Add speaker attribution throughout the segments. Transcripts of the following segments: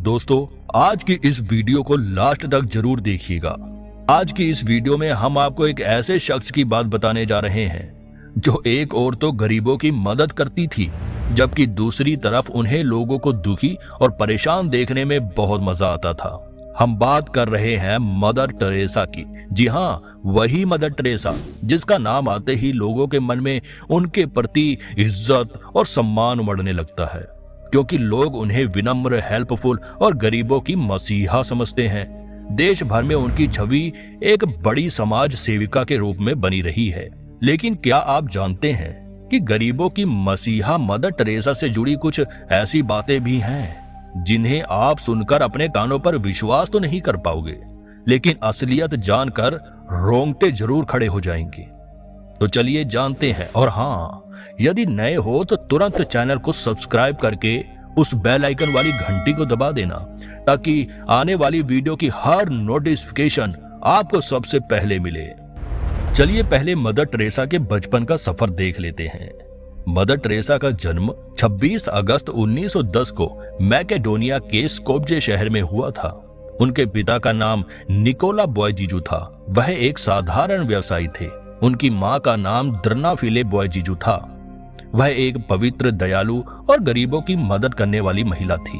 Speaker 1: दोस्तों, आज की इस वीडियो को लास्ट तक जरूर देखिएगा। आज की इस वीडियो में हम आपको एक ऐसे शख्स की बात बताने जा रहे हैं जो एक ओर तो गरीबों की मदद करती थी, जबकि दूसरी तरफ उन्हें लोगों को दुखी और परेशान देखने में बहुत मजा आता था। हम बात कर रहे हैं मदर टेरेसा की। जी हाँ, वही मदर टेरेसा जिसका नाम आते ही लोगों के मन में उनके प्रति इज्जत और सम्मान उमड़ने लगता है, क्योंकि लोग उन्हें विनम्र, हेल्पफुल और गरीबों की मसीहा समझते हैं। देश भर में उनकी छवि एक बड़ी समाज सेविका के रूप में बनी रही है। लेकिन क्या आप जानते हैं कि गरीबों की मसीहा मदर टेरेसा से जुड़ी कुछ ऐसी बातें भी हैं जिन्हें आप सुनकर अपने कानों पर विश्वास तो नहीं कर पाओगे, लेकिन असलियत जानकर रोंगटे जरूर खड़े हो जाएंगे। तो चलिए जानते हैं। और हाँ, यदि नए हो तो तुरंत चैनल को सब्सक्राइब करके उस बेल आइकन वाली घंटी को दबा देना, ताकि आने वाली वीडियो की हर नोटिफिकेशन आपको सबसे पहले मिले। चलिए पहले मदर टेरेसा के बचपन का सफर देख लेते हैं। मदर टेरेसा का जन्म 26 अगस्त 1910 को मैकेडोनिया के स्कोप्जे शहर में हुआ था। उनके पिता का नाम निकोला बोयजीजू था। वह एक साधारण व्यवसायी थे। उनकी मां का नाम द्रनाफिले बोयजीजू था। वह एक पवित्र, दयालु और गरीबों की मदद करने वाली महिला थी।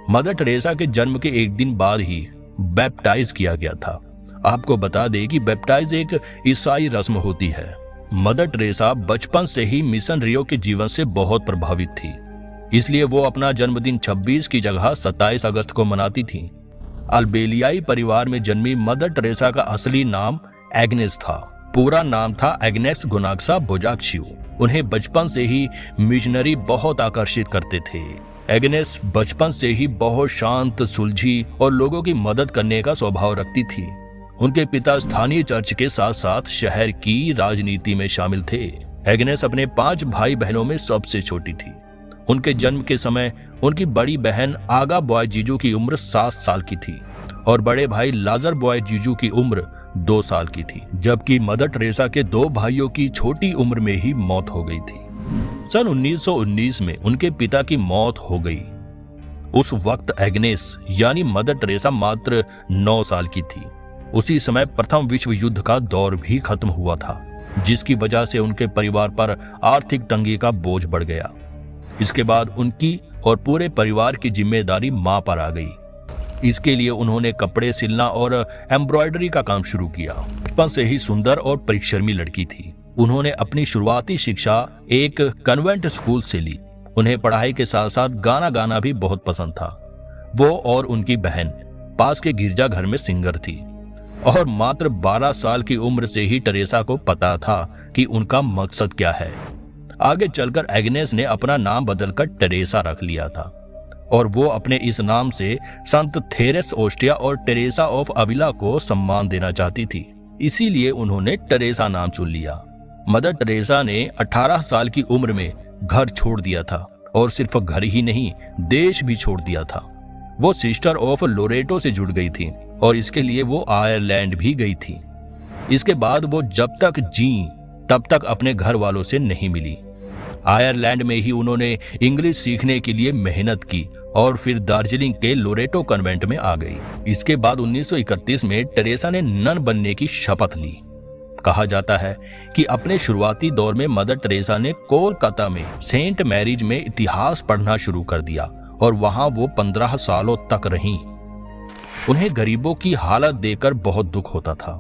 Speaker 1: मदर टेरेसा के जन्म के एक दिन बाद ही बैप्टाइज किया गया था। आपको बता दें कि बैप्टाइज एक ईसाई रस्म होती है। मदर टेरेसा बचपन से ही मिशनरियों के जीवन से बहुत प्रभावित थी, इसलिए वो अपना जन्मदिन 26 की जगह 27 अगस्त को मनाती थी। अल्बेलियाई परिवार में जन्मी मदर टेरेसा का असली नाम एग्नेस था। पूरा नाम था एग्नेस गोनाग्सा बोजाक्सियो। उन्हें बचपन से ही मिशनरी बहुत आकर्षित करते थे। एग्नेस बचपन से ही बहुत शांत, सुलझी और लोगों की मदद करने का स्वभाव रखती थी। उनके पिता स्थानीय चर्च के साथ साथ शहर की राजनीति में शामिल थे। एग्नेस अपने 5 भाई बहनों में सबसे छोटी थी। उनके जन्म के समय उनकी बड़ी बहन आगा बोयजीजू की उम्र 7 साल की थी और बड़े भाई लाजर बोयजीजू की उम्र 2 साल की थी, जबकि मदर टेरेसा के 2 भाइयों की छोटी उम्र में ही मौत हो गई थी। सन 1919 में उनके पिता की मौत हो गई। उस वक्त एग्नेस यानी मदर टेरेसा मात्र 9 साल की थी। उसी समय प्रथम विश्व युद्ध का दौर भी खत्म हुआ था, जिसकी वजह से उनके परिवार पर आर्थिक तंगी का बोझ बढ़ गया। इसके बाद उनकी और पूरे परिवार की जिम्मेदारी मां पर आ गई। इसके लिए उन्होंने कपड़े सिलना और एम्ब्रॉयडरी का काम शुरू किया। बचपन से ही सुंदर और परिश्रमी लड़की थी। उन्होंने अपनी शुरुआती शिक्षा एक कन्वेंट स्कूल से ली। उन्हें पढ़ाई के साथ साथ गाना गाना भी बहुत पसंद था। वो और उनकी बहन पास के गिरजाघर में सिंगर थी और मात्र 12 साल की उम्र से ही टेरेसा को पता था कि उनका मकसद क्या है। आगे चलकर एग्नेस ने अपना नाम बदलकर टेरेसा रख लिया था और वो अपने इस नाम से संत थेरेस ओस्टिया और टेरेसा ऑफ अविला को सम्मान देना चाहती थी। इसीलिए उन्होंने टेरेसा नाम चुन लिया। मदर टेरेसा ने 18 साल की उम्र में घर छोड़ दिया था और सिर्फ घर ही नहीं, देश भी छोड़ दिया था। वो सिस्टर ऑफ लोरेटो से जुड़ गई थी और इसके लिए वो आयरलैंड भी गई थी। इसके बाद वो जब तक जी तब तक अपने घर वालों से नहीं मिली। आयरलैंड में ही उन्होंने इंग्लिश सीखने के लिए मेहनत की और फिर दार्जिलिंग के लोरेटो कन्वेंट में आ गई। इसके बाद 1931 में टेरेसा ने नन बनने की शपथ ली। कहा जाता है कि अपने शुरुआती दौर में मदर टेरेसा ने कोलकाता में सेंट मैरीज में इतिहास पढ़ना शुरू कर दिया और वहां वो 15 सालों तक रहीं। उन्हें गरीबों की हालत देखकर बहुत दुख होता था।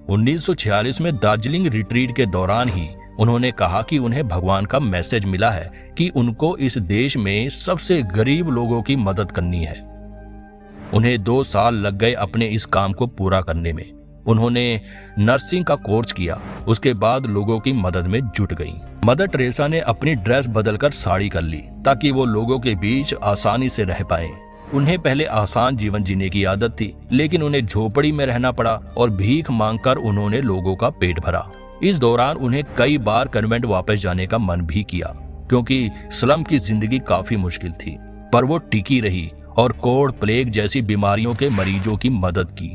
Speaker 1: 1946 में दार्जिलिंग रिट्रीट के दौरान ही उन्होंने कहा कि उन्हें भगवान का मैसेज मिला है कि उनको इस देश में सबसे गरीब लोगों की मदद करनी है। उन्हें 2 साल लग गए अपने इस काम को पूरा करने में। उन्होंने नर्सिंग का कोर्स किया। उसके बाद लोगों की मदद में जुट गई। मदर टेरेसा ने अपनी ड्रेस बदलकर साड़ी कर ली ताकि वो लोगों के बीच आसानी से रह पाए। उन्हें पहले आसान जीवन जीने की आदत थी, लेकिन उन्हें झोपड़ी में रहना पड़ा और भीख मांगकर उन्होंने लोगों का पेट भरा। इस दौरान उन्हें कई बार कन्वेंट वापस जाने का मन भी किया, क्योंकि स्लम की जिंदगी काफी मुश्किल थी, पर वो टिकी रही और कोढ़, प्लेग जैसी बीमारियों के मरीजों की मदद की।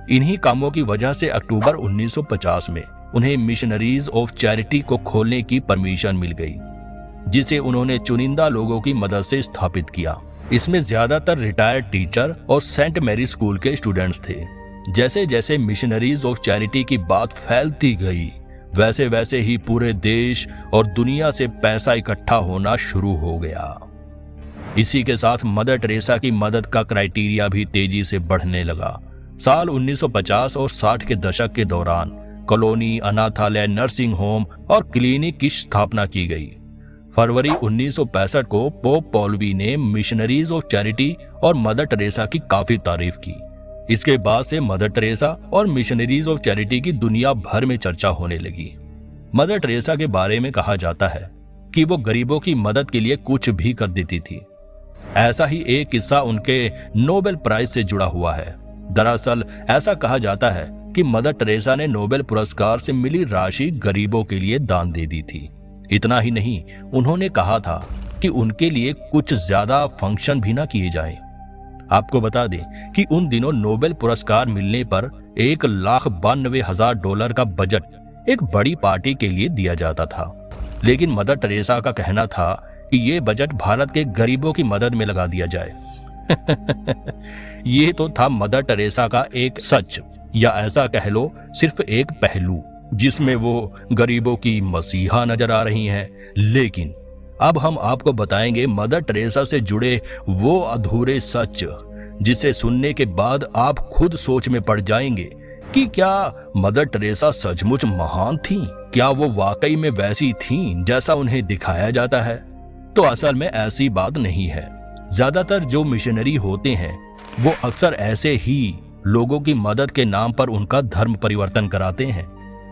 Speaker 1: इन्हीं कामों की वजह से अक्टूबर 1950 में उन्हें मिशनरीज ऑफ चैरिटी को खोलने की परमिशन मिल गई, जिसे उन्होंने चुनिंदा लोगों की मदद से स्थापित किया। इसमें ज्यादातर रिटायर्ड टीचर और सेंट मैरी स्कूल के स्टूडेंट्स थे। जैसे जैसे मिशनरीज ऑफ चैरिटी की बात फैलती गई, वैसे वैसे ही पूरे देश और दुनिया से पैसा इकट्ठा होना शुरू हो गया। इसी के साथ मदर टेरेसा की मदद का क्राइटेरिया भी तेजी से बढ़ने लगा। साल 1950 और 60 के दशक के दौरान कॉलोनी, अनाथालय, नर्सिंग होम और क्लिनिक की स्थापना की गई। फरवरी 1965 को पोप पॉलवी ने मिशनरीज ऑफ चैरिटी और मदर टेरेसा की काफी तारीफ की। इसके बाद से मदर टेरेसा और मिशनरीज ऑफ चैरिटी की दुनिया भर में चर्चा होने लगी। मदर टेरेसा के बारे में कहा जाता है कि वो गरीबों की मदद के लिए कुछ भी कर देती थी। ऐसा ही एक किस्सा उनके नोबेल प्राइज से जुड़ा हुआ है। दरअसल ऐसा कहा जाता है कि मदर टेरेसा ने नोबेल पुरस्कार से मिली राशि गरीबों के लिए दान दे दी थी। इतना ही नहीं, उन्होंने कहा था कि उनके लिए कुछ ज्यादा फंक्शन भी ना किए जाएं। आपको बता दें कि उन दिनों नोबेल पुरस्कार मिलने पर $1,92,000 का बजट एक बड़ी पार्टी के लिए दिया जाता था। लेकिन मदर टेरेसा का कहना था कि ये बजट भारत के गरीबों की मदद में लगा दिया जाए। ये तो था मदर टेरेसा का एक सच, या ऐसा कह लो सिर्फ एक पहलू, जिसमें वो गरीबों की मसीहा नजर आ रही हैं। लेकिन अब हम आपको बताएंगे मदर टेरेसा से जुड़े वो अधूरे सच, जिसे सुनने के बाद आप खुद सोच में पड़ जाएंगे कि क्या मदर टेरेसा सचमुच महान थीं? क्या वो वाकई में वैसी थीं जैसा उन्हें दिखाया जाता है? तो असल में ऐसी बात नहीं है। ज्यादातर जो मिशनरी होते हैं वो अक्सर ऐसे ही लोगों की मदद के नाम पर उनका धर्म परिवर्तन कराते हैं,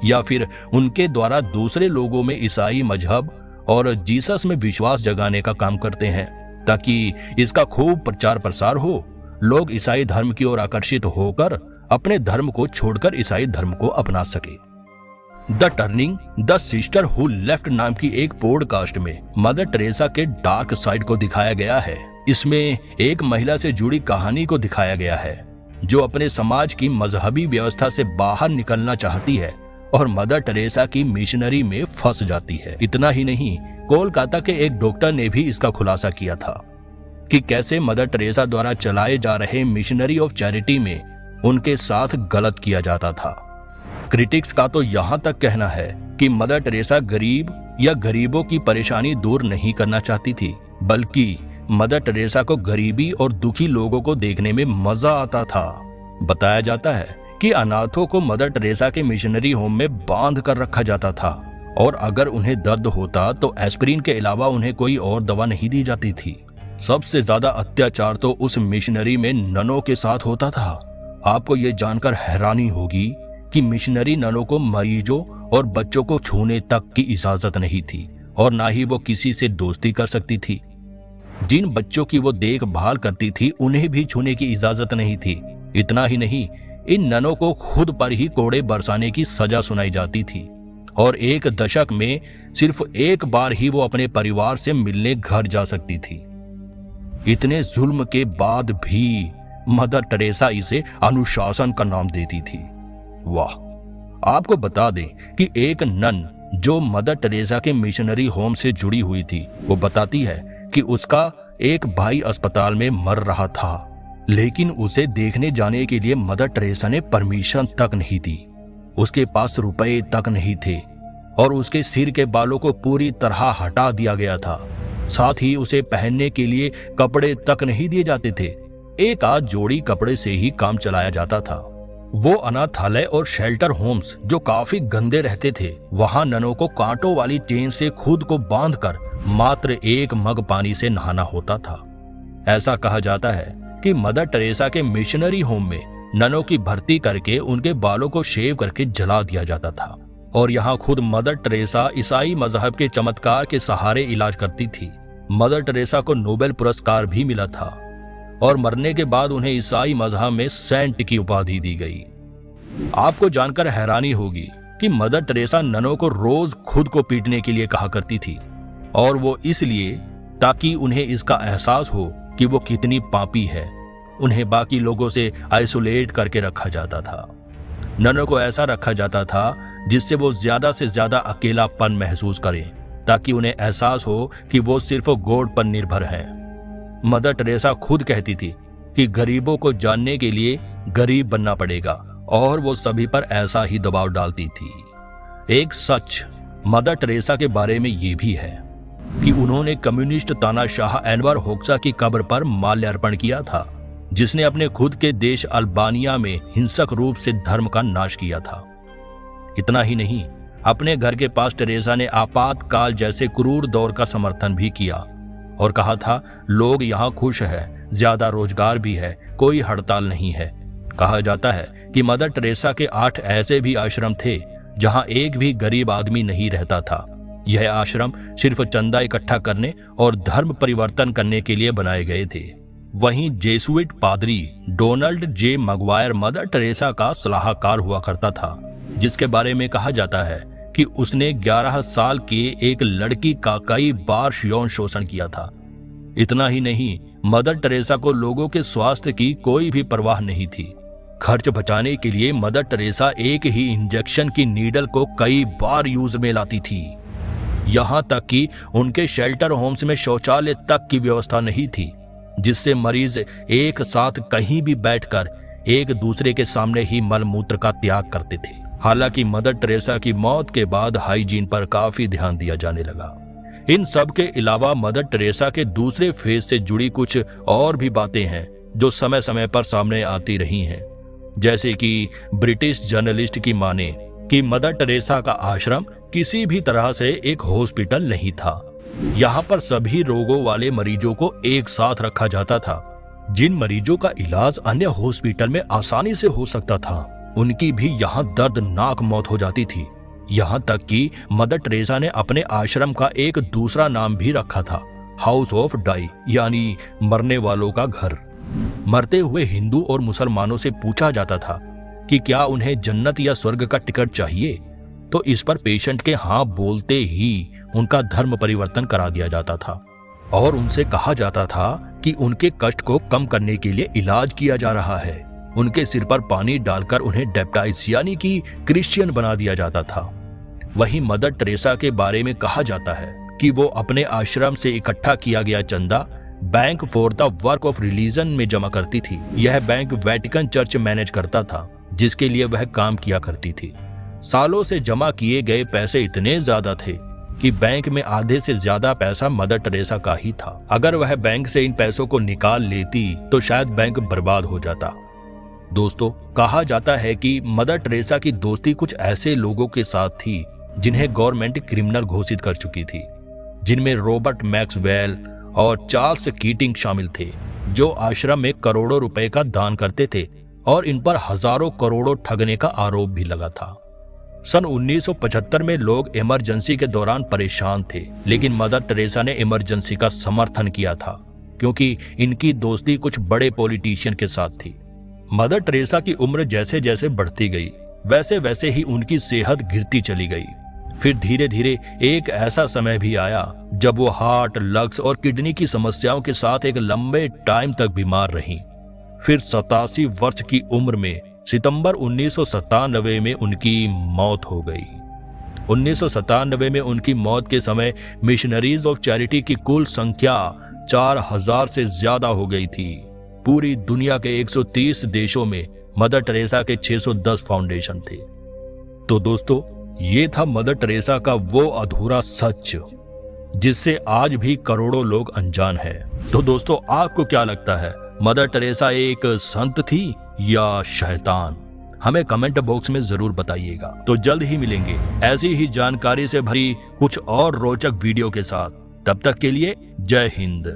Speaker 1: या फिर उनके द्वारा दूसरे लोगों में ईसाई मजहब और जीसस में विश्वास जगाने का काम करते हैं, ताकि इसका खूब प्रचार प्रसार हो। लोग ईसाई धर्म की ओर आकर्षित होकर अपने धर्म को छोड़कर ईसाई धर्म को अपना सके। The turning the sister who left नाम की एक पॉडकास्ट में मदर टेरेसा के डार्क साइड को दिखाया गया है। इसमें एक महिला से जुड़ी कहानी को दिखाया गया है जो अपने समाज की मजहबी व्यवस्था से बाहर निकलना चाहती है और मदर टेरेसा की मिशनरी में फंस जाती है। इतना ही नहीं, कोलकाता के एक डॉक्टर ने भी इसका खुलासा किया था कि कैसे मदर टेरेसा द्वारा चलाए जा रहे मिशनरी ऑफ चैरिटी में उनके साथ गलत किया जाता था। क्रिटिक्स का तो यहाँ तक कहना है कि मदर टेरेसा गरीब या गरीबों की परेशानी दूर नहीं करना चाहती थी, बल्कि मदर टेरेसा को गरीबी और दुखी लोगों को देखने में मजा आता था। बताया जाता है कि अनाथों को मदर टेरेसा के मिशनरी होम में बांध कर रखा जाता था और अगर उन्हें दर्द होता तो एस्पिरिन के अलावा उन्हें कोई और दवा नहीं दी जाती थी। सबसे ज्यादा अत्याचार तो उस मिशनरी में ननों के साथ होता था। आपको ये जानकर हैरानी होगी कि मिशनरी ननों को मरीजों और बच्चों को छूने तक की इजाजत नहीं थी और ना ही वो किसी से दोस्ती कर सकती थी। जिन बच्चों की वो देखभाल करती थी उन्हें भी छूने की इजाजत नहीं थी। इतना ही नहीं, इन ननों को खुद पर ही कोड़े बरसाने की सजा सुनाई जाती थी और एक दशक में सिर्फ एक बार ही वो अपने परिवार से मिलने घर जा सकती थी। इतने जुल्म के बाद भी मदर टेरेसा इसे अनुशासन का नाम देती थी। वाह! आपको बता दें कि एक नन जो मदर टेरेसा के मिशनरी होम से जुड़ी हुई थी, वो बताती है कि उसका एक भाई अस्पताल में मर रहा था, लेकिन उसे देखने जाने के लिए मदर टेरेसा ने परमिशन तक नहीं दी। उसके पास रुपए तक नहीं थे और उसके सिर के बालों को पूरी तरह हटा दिया गया था। साथ ही उसे पहनने के लिए कपड़े तक नहीं दिए जाते थे। एक आध जोड़ी कपड़े से ही काम चलाया जाता था। वो अनाथालय और शेल्टर होम्स जो काफी गंदे रहते थे, वहां ननों को कांटों वाली चेन से खुद को बांधकर मात्र एक मग पानी से नहाना होता था। ऐसा कहा जाता है कि मदर टेरेसा के मिशनरी होम में ननों की भर्ती करके उनके बालों को शेव करके जला दिया जाता था और यहाँ खुद मदर टेरेसा ईसाई मजहब के चमत्कार के सहारे इलाज करती थी। मदर टेरेसा को नोबेल पुरस्कार भी मिला था और मरने के बाद उन्हें ईसाई मजहब में सेंट की उपाधि दी गई। आपको जानकर हैरानी होगी कि मदर टेरेसा ननों को रोज खुद को पीटने के लिए कहा करती थी और वो इसलिए ताकि उन्हें इसका एहसास हो कि वो कितनी पापी है। उन्हें बाकी लोगों से आइसोलेट करके रखा जाता था। ननों को ऐसा रखा जाता था जिससे वो ज्यादा से ज्यादा अकेलापन महसूस करें, ताकि उन्हें एहसास हो कि वो सिर्फ गॉड पर निर्भर हैं। मदर टेरेसा खुद कहती थी कि गरीबों को जानने के लिए गरीब बनना पड़ेगा और वो सभी पर ऐसा ही दबाव डालती थी। एक सच मदर टेरेसा के बारे में ये भी है कि उन्होंने कम्युनिस्ट तानाशाह एनवर होक्सा की कब्र पर माल्यार्पण किया था, जिसने अपने खुद के देश अल्बानिया में हिंसक रूप से धर्म का नाश किया था। इतना ही नहीं, अपने घर के पास टेरेसा ने आपातकाल जैसे क्रूर दौर का समर्थन भी किया और कहा था, लोग यहाँ खुश है, ज्यादा रोजगार भी है, कोई हड़ताल नहीं है। कहा जाता है कि मदर टेरेसा के 8 ऐसे भी आश्रम थे जहां एक भी गरीब आदमी नहीं रहता था। यह आश्रम सिर्फ चंदा इकट्ठा करने और धर्म परिवर्तन करने के लिए बनाए गए थे। वहीं जेसुइट पादरी Donald J Maguire mother Teresa का सलाहकार हुआ करता था, जिसके बारे में कहा जाता है कि उसने 11 साल की एक लड़की का कई बार यौन शोषण किया था। इतना ही नहीं, मदर टेरेसा को लोगों के स्वास्थ्य की कोई भी परवाह नहीं थी। खर्च बचाने के लिए मदर टेरेसा एक ही इंजेक्शन की नीडल को कई बार यूज में लाती थी। यहां तक कि उनके शेल्टर होम्स में शौचालय तक की व्यवस्था नहीं थी, जिससे मरीज एक साथ कहीं भी बैठकर एक दूसरे के सामने ही मलमूत्र का त्याग करते थे। हालांकि मदर टेरेसा की मौत के बाद हाइजीन पर काफी ध्यान दिया जाने लगा। इन सब के अलावा मदर टेरेसा के दूसरे फेज से जुड़ी कुछ और भी बातें हैं जो समय समय पर सामने आती रही हैं। जैसे कि ब्रिटिश जर्नलिस्ट की माने कि मदर टेरेसा का आश्रम किसी भी तरह से एक हॉस्पिटल नहीं था। यहाँ पर सभी रोगों वाले मरीजों को एक साथ रखा जाता था। जिन मरीजों का इलाज अन्य हॉस्पिटल में आसानी से हो सकता था, उनकी भी यहाँ दर्दनाक मौत हो जाती थी। यहाँ तक कि मदर टेरेसा ने अपने आश्रम का एक दूसरा नाम भी रखा था, हाउस ऑफ डाई, यानी मरने वालों का घर। मरते हुए हिंदू और मुसलमानों से पूछा जाता था कि क्या उन्हें जन्नत या स्वर्ग का टिकट चाहिए, तो इस पर पेशेंट के हाँ बोलते ही उनका धर्म परिवर्तन करा दिया जाता था और उनसे कहा जाता था कि उनके कष्ट को कम करने के लिए इलाज किया जा रहा है। उनके सिर पर पानी डालकर उन्हें बैप्टाइज यानी कि क्रिश्चियन बना दिया जाता था। वहीं मदर टेरेसा के बारे में कहा जाता है कि वो अपने आश्रम से इकट्ठा किया गया चंदा bank for the work of religion में जमा करती थी। यह बैंक वेटिकन चर्च मैनेज करता था, जिसके लिए वह काम किया करती थी। सालों से जमा किए गए पैसे इतने ज्यादा थे कि बैंक में आधे से ज्यादा पैसा मदर टेरेसा का ही था। अगर वह बैंक से इन पैसों को निकाल लेती तो शायद बैंक बर्बाद हो जाता। दोस्तों, कहा जाता है कि मदर टेरेसा की दोस्ती कुछ ऐसे लोगों के साथ थी जिन्हें गवर्नमेंट क्रिमिनल घोषित कर चुकी थी, जिनमें रॉबर्ट मैक्सवेल और चार्ल्स कीटिंग शामिल थे, जो आश्रम में करोड़ों रुपए का दान करते थे और इन पर हजारों करोड़ों ठगने का आरोप भी लगा था। सन 1975 में लोग इमरजेंसी के दौरान परेशान थे, लेकिन मदर टेरेसा ने इमरजेंसी का समर्थन किया था क्योंकि इनकी दोस्ती कुछ बड़े पॉलिटिशियन के साथ थी। मदर टेरेसा की उम्र जैसे जैसे बढ़ती गई, वैसे वैसे ही उनकी सेहत गिरती चली गई। फिर धीरे धीरे एक ऐसा समय भी आया जब वो हार्ट, लंग्स और किडनी की समस्याओं के साथ एक लंबे टाइम तक बीमार रहीं। फिर 87 वर्ष की उम्र में सितंबर 1997 में उनकी मौत हो गई। 1997 में उनकी मौत के समय मिशनरीज ऑफ चैरिटी की कुल संख्या 4000 से ज्यादा हो गई थी। पूरी दुनिया के 130 देशों में मदर टेरेसा के 610 फाउंडेशन थे। तो दोस्तों, ये था मदर टेरेसा का वो अधूरा सच जिससे आज भी करोड़ों लोग अनजान हैं। तो दोस्तों, आपको क्या लगता है, मदर टेरेसा एक संत थी या शैतान? हमें कमेंट बॉक्स में जरूर बताइएगा। तो जल्द ही मिलेंगे ऐसी ही जानकारी से भरी कुछ और रोचक वीडियो के साथ। तब तक के लिए जय हिंद।